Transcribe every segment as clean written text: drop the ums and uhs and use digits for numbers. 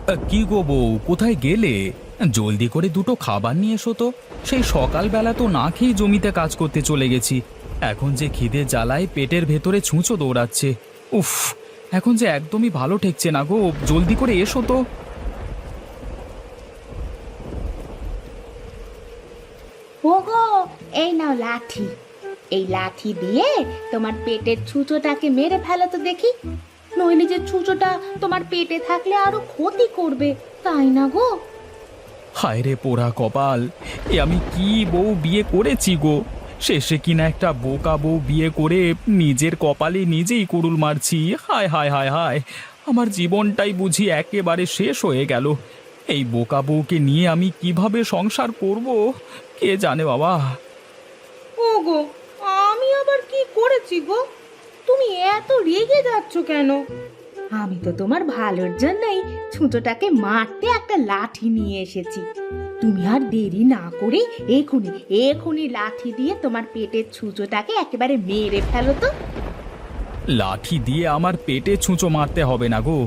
কি গো বউ, কোথায় গেলে? জলদি করে দুটো খাবার নিয়ে এসো তো। সেই সকালবেলা তো না খেয়ে জমিতে কাজ করতে চলে গেছি। এখন যে খিদে জ্বালায় পেটের ভেতরে ছুঁচো দৌড়াচ্ছে। উফ, এখন যে একদমই ভালো ঠেকছে না গো, জলদি করে এসো তো। ওগো, এই নাও লাঠি। এই লাঠি দিয়ে তোমার পেটের ছুঁচোটাকে মেরে ফেলো তো দেখি। নইলে যে ছুঁচোটা তোমার পেটে থাকলে আরো ক্ষতি করবে, তাই না গো? হায় রে পোড়া কপাল, এ আমি কি বউ বিয়ে করেছি গো! শেষে কিনা একটা বোকা বউ বিয়ে করে নিজের কপালে নিজেই কুড়ুল মারছি। হায় হায় হায় হায়, আমার জীবনটাই বুঝি একেবারে শেষ হয়ে গেল। এই বোকা বউকে নিয়ে আমি কিভাবে সংসার করব, কে জানে বাবা। ওগো, আমি আবার কি করেছি গো? তুমি এত রেগে যাচ্ছ কেন? আমি তো তোমার ভালোর জন্যই ছুঁচোটাকে মারতে একটা লাঠি নিয়ে এসেছি। তুমি আর দেরি না করে এখুনি এখুনি লাঠি দিয়ে তোমার পেটের ছুঁচোটাকে একেবারে মেরে ফেলো তো। লাঠি দিয়ে আমার পেটে ছুঁচো মারতে হবে না গো,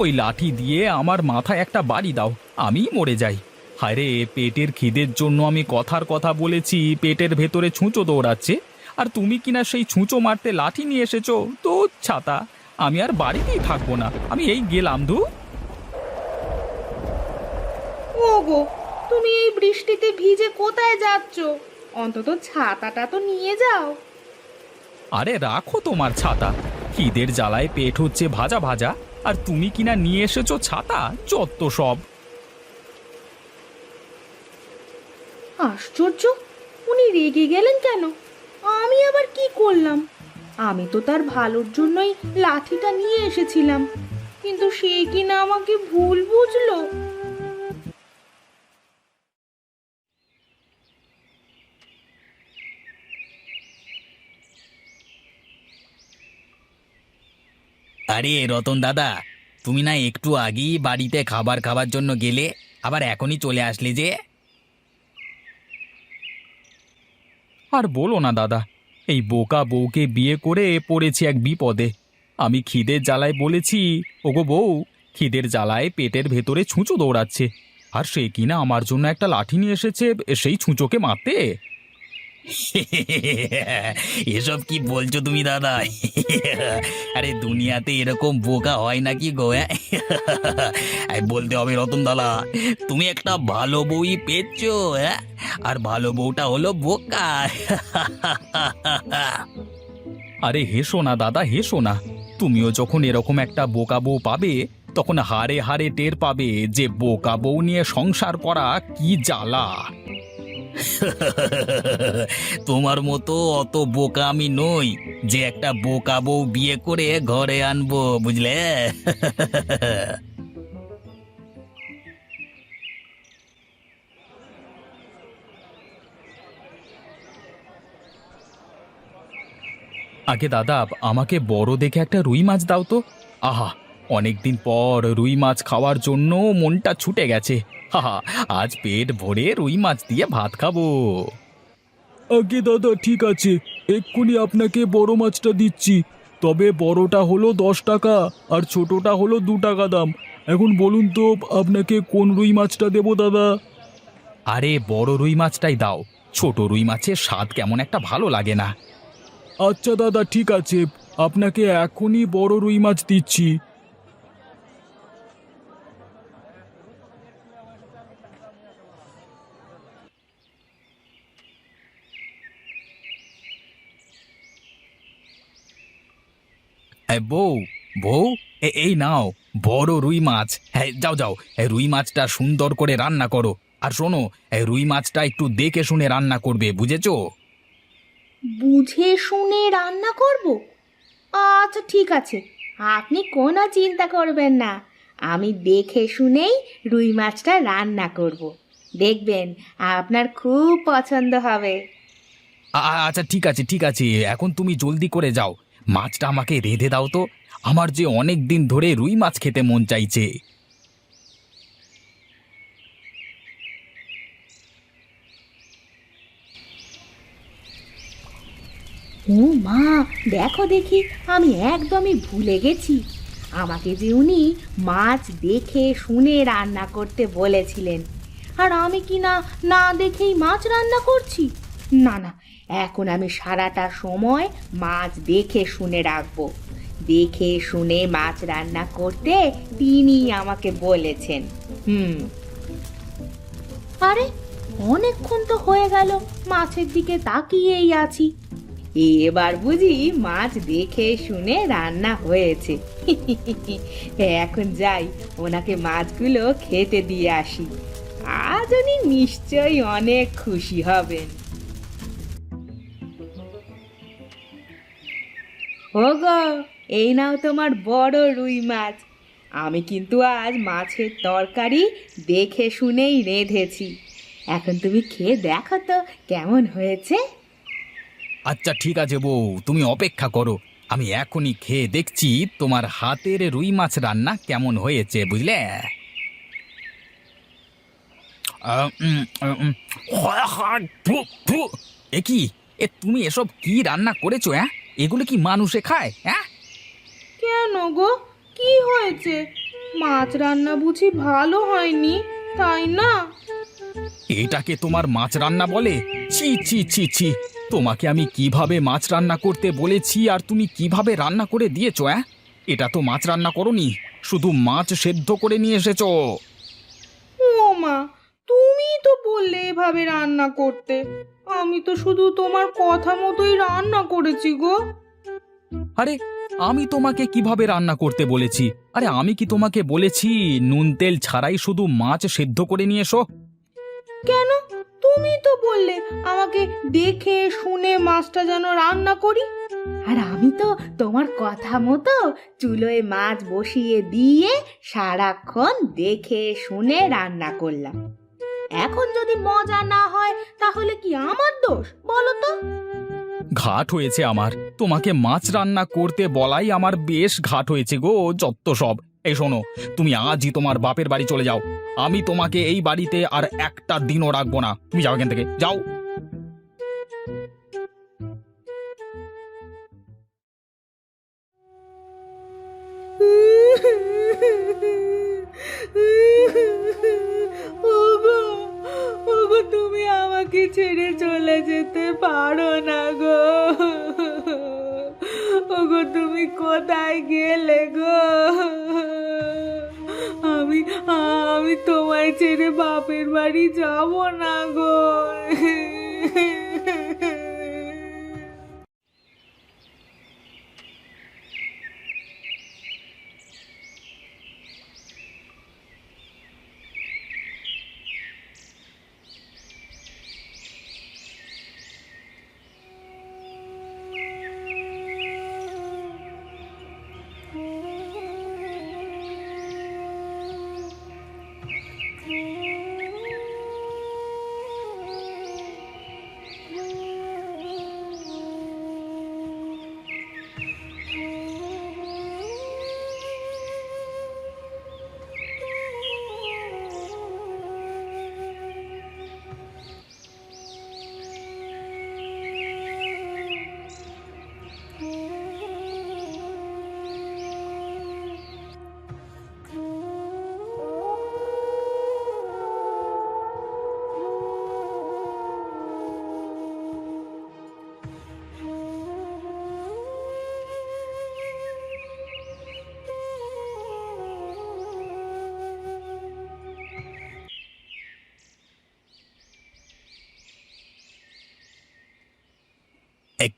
ওই লাঠি দিয়ে আমার মাথায় একটা বাড়ি দাও, আমি মরে যাই। হায় রে, পেটের খিদের জন্য আমি কথার কথা বলেছি, পেটের ভেতরে ছুঁচো দৌড়াচ্ছে, আর তুমি কিনা সেই ছুঁচো মারতে লাঠি নিয়ে এসেছো তো। ছাতা, আমি আর বাড়িতেই থাকবো না, আমি এই গেলাম ধু। ওগো, তুমি এই বৃষ্টিতে ভিজে কোথায় যাচ্ছ? অন্তত ছাতাটা তো নিয়ে যাও। আরে রাখো তোমার ছাতা, খিদের জ্বালায় পেট হচ্ছে ভাজা ভাজা, আর তুমি কিনা নিয়ে এসেছো ছাতা, যত সব। আশ্চর্য, উনি রেগে গেলেন কেন? আমি আবার কি করলাম? আমি তো তার ভালোর জন্যই লাঠিটা নিয়ে এসেছিলাম, কিন্তু সে কিনা আমাকে ভুল বুঝলো। আরে রতন দাদা, তুমি না একটু আগেই বাড়িতে খাবার খাবার জন্য গেলে, আবার এখনই চলে আসলে যে? আর বলো না দাদা, এই বোকা বউকে বিয়ে করে পড়েছি এক বিপদে। আমি খিদের জ্বালায় বলেছি, ওগো বউ, খিদের জ্বালায় পেটের ভেতরে ছুঁচো দৌড়াচ্ছে, আর সে কিনা আমার জন্য একটা লাঠি নিয়ে এসেছে সেই ছুঁচোকে মারতে। এসব কি বলছো তুমি দাদা? আরে দুনিয়াতে এরকম বোকা হয় নাকি গো? বলতে হবে রতন দাদা, তুমি একটা ভালো বউই পেয়েছো, হ্যাঁ? আর ভালো বউটা হলো বোকা। আরে হেসো না দাদা, হেসো না। তুমিও যখন এরকম একটা বোকা বউ পাবে, তখন হারে হারে টের পাবে যে বোকা বউ নিয়ে সংসার করা কি জ্বালা। তোমার মতো অত বোকা আমি নই যে একটা বোকা বউ বিয়ে করে ঘরে আনবো, বুঝলে? আগে দাদা, আমাকে বড় দেখে একটা রুই মাছ দাও তো। আহা, অনেকদিন পর রুই মাছ খাওয়ার জন্য মনটা ছুটে গেছে। হাহা, আজ পেট ভরে রুই মাছ দিয়ে ভাত খাবো। আগে দাদা, ঠিক আছে, এক্ষুনি আপনাকে বড় মাছটা দিচ্ছি। তবে বড়টা হলো 10 টাকা আর ছোটটা হলো 2 টাকা দাম। এখন বলুন তো আপনাকে কোন রুই মাছটা দেবো দাদা? আরে বড় রুই মাছটাই দাও, ছোট রুই মাছের স্বাদ কেমন একটা ভালো লাগে না। আচ্ছা দাদা, ঠিক আছে, আপনাকে এখনই বড় রুই মাছ দিচ্ছি। বউ, বউ, এই নাও বড় রুই মাছ। হ্যাঁ, যাও যাও, রুই মাছটা সুন্দর করে রান্না করো। আর শোনো, রুই মাছটা একটু দেখে শুনে রান্না করবে, বুঝেছো? বুঝে শুনে রান্না করব? আচ্ছা ঠিক আছে, আপনি কোনো চিন্তা করবেন না। আমি দেখে শুনেই রুই মাছটা রান্না করব। দেখবেন আপনার খুব পছন্দ হবে। আচ্ছা ঠিক আছে, ঠিক আছে, এখন তুমি জলদি করে যাও, মাছটা আমাকে রেঁধে দাও তো। আমার যে অনেক দিন ধরে রুই মাছ খেতে মন চাইছে। ও মা, দেখো দেখি, আমি একদমই ভুলে গেছি। আমাকে যে উনি মাছ দেখে শুনে রান্না করতে বলেছিলেন, আর আমি কি না না দেখেই মাছ রান্না করছি? না না, এখন আমি সারাটা সময় মাছ দেখে শুনে রাখবো। দেখে শুনে মাছ রান্না করতে তিনি আমাকে বলেছেন। আরে অনেকক্ষণ তো হয়ে গেল মাছের দিকে তাকিয়েই আছি, এবার বুঝি মাছ দেখে শুনে রান্না হয়েছে। এখন যাই, ওনাকে মাছগুলো খেতে দিয়ে আসি। আজ উনি নিশ্চয়ই অনেক খুশি হবেন। ওগো, এই নাও তোমার বড় রুই মাছ। আমি কিন্তু আজ মাছের তরকারি দেখে শুনেই রেঁধেছি। এখন তুমি খেয়ে দেখো তো কেমন হয়েছে। আচ্ছা ঠিক আছে বউ, তুমি অপেক্ষা করো, আমি এখনই খেয়ে দেখছি তোমার হাতের রুই মাছ রান্না কেমন হয়েছে, বুঝলে? এ কি, তুমি এসব কি রান্না করেছো? হ্যাঁ, এগুলো কি মানুষে খায়? হ্যাঁ, কেন গো, কি হয়েছে? মাছ রান্না বুঝি ভালো হয়নি, তাই না? এটাকে তোমার মাছ রান্না বলে? ছি ছি ছি ছি, তোমাকে আমি কিভাবে মাছ রান্না করতে বলেছি আর তুমি কিভাবে রান্না করে দিয়েছো? হ্যাঁ, এটা তো মাছ রান্না করোনি, শুধু মাছ সেদ্ধ করে নিয়ে এসেছো। ও মা, তুমি তো বললে এভাবে রান্না করতে। আমি তো শুধু তোমার কথা মতোই রান্না করেছি গো। আরে আমি তোমাকে কিভাবে রান্না করতে বলেছি? আরে আমি কি তোমাকে বলেছি নুন তেল ছাড়াই শুধু মাছ সেদ্ধ করে নিয়ে এসো? কেন, তুমি তো বললে আমাকে দেখে শুনে মাছটা যেন রান্না করি। আর আমি তো তোমার কথা মতো চুলোয় মাছ বসিয়ে দিয়ে সারাক্ষণ দেখে শুনে রান্না করলাম। এখন যদি মজা না হয় তাহলে কি আমার দোষ বলো তো? ঘাট হয়েছে আমার, তোমাকে মাছ রান্না করতে বলাই আমার বেশ ঘাট হয়েছে গো, যত সব। এই শোনো, তুমি আজই তোমার বাপের বাড়ি চলে যাও, আমি তোমাকে এই বাড়িতে আর একটা দিনও রাখবো না। তুমি যাও এখান থেকে, যাও। ওগো, ওগো, তুমি আমাকে ছেড়ে চলে যেতে পারো না গো। ওগো, তুমি কোথায় গেলে গো? আমি আমি তোমায় ছেড়ে বাপের বাড়ি যাব না গো।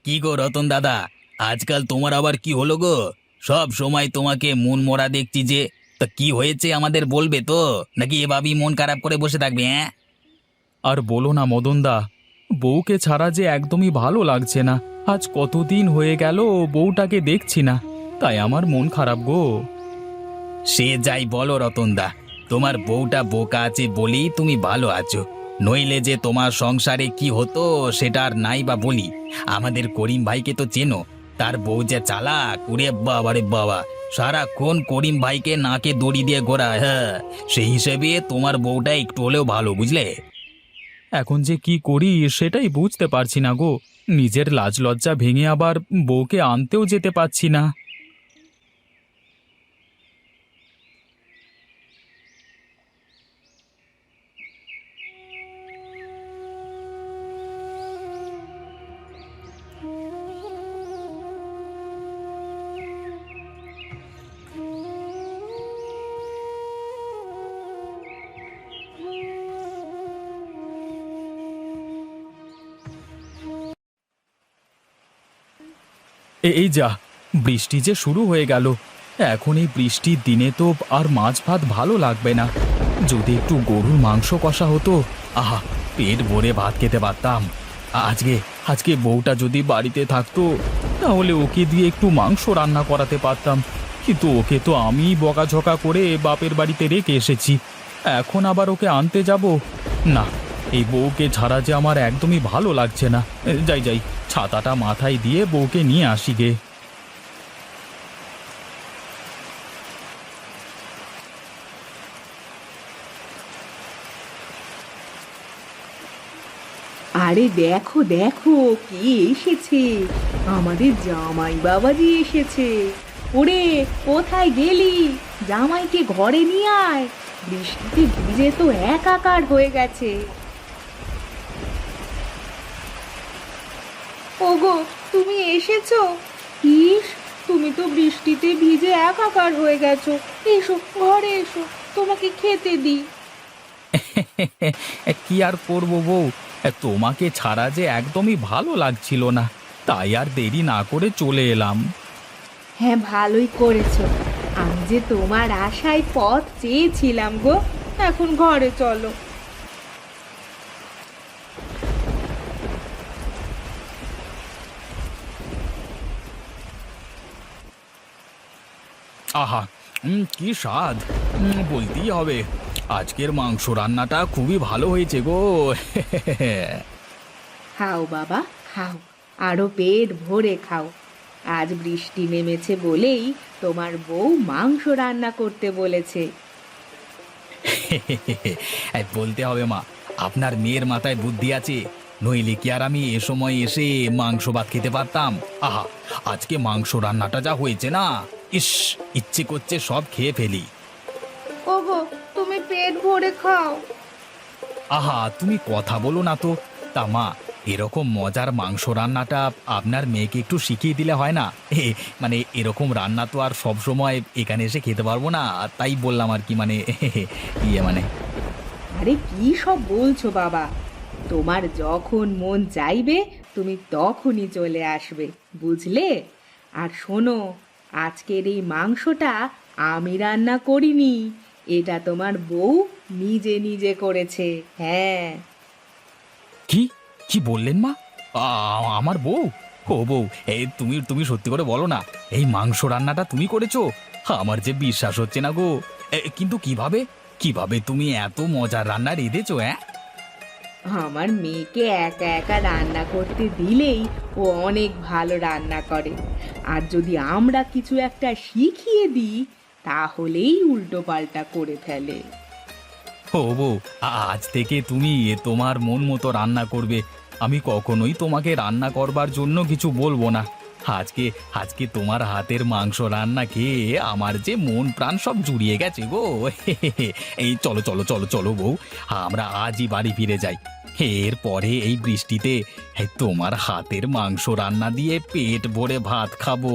কি গো রতন দাদা, আজকাল তোমার আবার কি হলো গো? সব সময় তোমাকে মন মরা দেখছি যে। তা কি হয়েছে আমাদের বলবে তো, নাকি এভাবেই মন খারাপ করে বসে থাকবে? হ্যাঁ, আর বলো না মদনদা, বউকে ছাড়া যে একদমই ভালো লাগছে না। আজ কতদিন হয়ে গেল বউটাকে দেখছি না, তাই আমার মন খারাপ গো। সে যাই বলো রতনদা, তোমার বউটা বোকা আছে বলেই তুমি ভালো আছো, নইলে যে তোমার সংসারে কি হতো সেটা আর নাই বা বলি। আমাদের করিম ভাইকে তো চেনো, তার বউ যে চালাক, ওরে বাবা রে বাবা, সারাক্ষণ করিম ভাইকে নাকে দড়ি দিয়ে ঘোরায়। হ্যাঁ, সেই হিসেবে তোমার বউটা একটু হলেও ভালো, বুঝলে? এখন যে কি করি সেটাই বুঝতে পারছি না গো, নিজের লাজ লজ্জা ভেঙে আবার বউকে আনতেও যেতে পারছি না। এই যা, বৃষ্টি যে শুরু হয়ে গেল। এখন এই বৃষ্টির দিনে তো আর মাছ ভাত ভালো লাগবে না। যদি একটু গরুর মাংস কষা হতো, আহা, পেট ভরে ভাত খেতে পারতাম। আজকে আজকে বউটা যদি বাড়িতে থাকতো, তাহলে ওকে দিয়ে একটু মাংস রান্না করাতে পারতাম। কিন্তু ওকে তো আমি বকাঝকা করে বাপের বাড়িতে রেখে এসেছি। এখন আবার ওকে আনতে যাব? না, এই বউকে ছাড়া যে আমার একদমই ভালো লাগছে না। যাই যাই, ছাতাটা মাথায় দিয়ে বউকে নিয়ে আসি গে। আরে দেখো দেখো কে এসেছে, আমাদের জামাই বাবাজি এসেছে। ওরে, কোথায় গেলি? জামাইকে ঘরে নিয়ে আয়, বৃষ্টিতে ভিজে তো একাকার হয়ে গেছে। ওগো, তুমি এসেছো? ইস, তুমি তো বৃষ্টিতে ভিজে একাকার হয়ে গেছো। এসো, ঘরে এসো, তোমাকে খেতে দিই। কি আর করব বউ, তোমাকে ছাড়া যে একদমই ভালো লাগছিল না, তাই আর দেরি না করে চলে এলাম। হ্যাঁ, ভালোই করেছো। আমি যে তোমার আশায় পথ চেয়েছিলাম গো। এখন ঘরে চলো। আহা, কি স্বাদ! বলতেই হবে, আজকের মাংস রান্নাটা খুবই ভালো হয়েছে গো। খাও বাবা, খাও, আরো পেট ভরে খাও। আজ বৃষ্টি নেমেছে বলেই তোমার বউ মাংস রান্না করতে বলেছে। বলতে হবে মা, আপনার মেয়ের মাথায় বুদ্ধি আছে, নইলে কি আর আমি এ সময় এসে মাংস ভাত খেতে পারতাম? আহা, আজকে মাংস রান্নাটা যা হয়েছে না, ইস, ইচ্ছে করছে সব খেয়ে ফেলি। ওগো, তুমি পেট ভরে খাও। আহা, তুমি কথা বলো না তো। তা মা, এরকম মজার মাংস রান্নাটা আপনার মেয়েকে একটু শিখিয়ে দিলে হয় না? মানে এরকম রান্না তো আর সব সময় এখানে এসে খেতে পারবো না, তাই বললাম আর কি, মানে মানে আরে কি সব বলছো বাবা, তোমার যখন মন চাইবে তুমি তখনই চলে আসবে, বুঝলে? আর শোনো, আজকের এই মাংসটা আমি রান্না করিনি, এটা তোমার বউ নিজে নিজে করেছে। হ্যাঁ। কি কি বললেন মা? আমার বউ? ও বউ, তুমি তুমি সত্যি করে বলো না, এই মাংস রান্নাটা তুমি করেছো? আমার যে বিশ্বাস হচ্ছে না গো। কিন্তু কিভাবে কিভাবে তুমি এত মজার রান্না রেঁধেছো? আমার মেয়েকে একা একা রান্না করতে দিলেই ও অনেক ভালো রান্না করে। আর যদি আমরা কিছু একটা শিখিয়ে দিই, তাহলেই উল্টো পাল্টা করে ফেলে। ও বউ, আজ থেকে তুমি তোমার মন মতো রান্না করবে। আমি কখনোই তোমাকে রান্না করবার জন্য কিছু বলবো না। আজকে আজকে তোমার হাতের মাংস রান্না খেয়ে আমার যে মন প্রাণ সব জুড়িয়ে গেছে গো। এই চলো চলো চলো চলো বউ, আমরা আজই বাড়ি ফিরে যাই। এরপরে এই বৃষ্টিতে তোমার হাতের মাংস রান্না দিয়ে পেট ভরে ভাত খাবো।